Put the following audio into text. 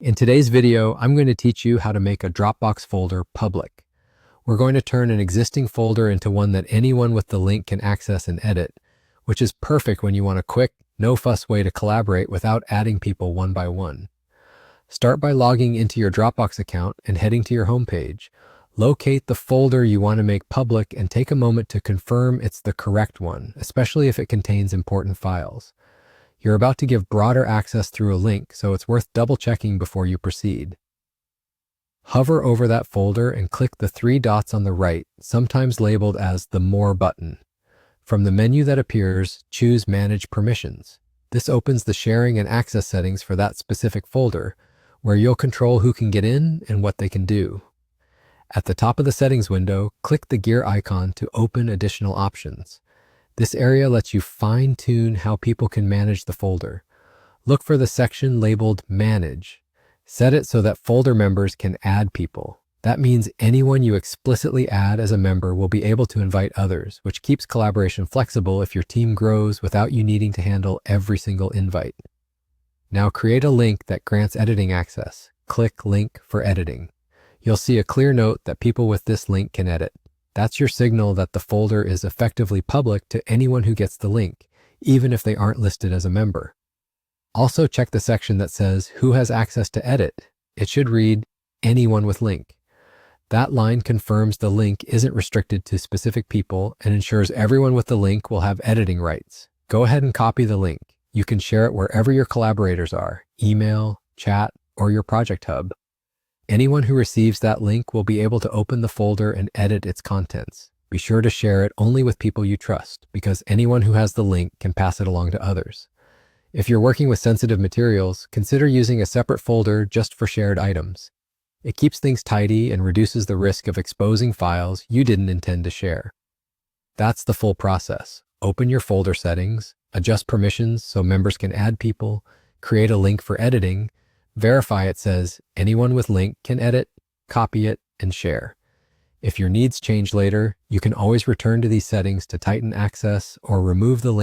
In today's video, I'm going to teach you how to make a Dropbox folder public. We're going to turn an existing folder into one that anyone with the link can access and edit, which is perfect when you want a quick, no-fuss way to collaborate without adding people one by one. Start by logging into your Dropbox account and heading to your homepage. Locate the folder you want to make public and take a moment to confirm it's the correct one, especially if it contains important files. You're about to give broader access through a link, so it's worth double-checking before you proceed. Hover over that folder and click the three dots on the right, sometimes labeled as the More button. From the menu that appears, choose Manage Permissions. This opens the sharing and access settings for that specific folder, where you'll control who can get in and what they can do. At the top of the settings window, click the gear icon to open additional options. This area lets you fine-tune how people can manage the folder. Look for the section labeled Manage. Set it so that folder members can add people. That means anyone you explicitly add as a member will be able to invite others, which keeps collaboration flexible if your team grows without you needing to handle every single invite. Now create a link that grants editing access. Click Link for editing. You'll see a clear note that people with this link can edit. That's your signal that the folder is effectively public to anyone who gets the link, even if they aren't listed as a member. Also check the section that says Who has access to edit. It should read Anyone with link. That line confirms the link isn't restricted to specific people and ensures everyone with the link will have editing rights. Go ahead and copy the link. You can share it wherever your collaborators are, email, chat, or your project hub. Anyone who receives that link will be able to open the folder and edit its contents. Be sure to share it only with people you trust, because anyone who has the link can pass it along to others. If you're working with sensitive materials, consider using a separate folder just for shared items. It keeps things tidy and reduces the risk of exposing files you didn't intend to share. That's the full process. Open your folder settings, adjust permissions so members can add people, create a link for editing, verify it says anyone with link can edit, copy it, and share. If your needs change later, you can always return to these settings to tighten access or remove the link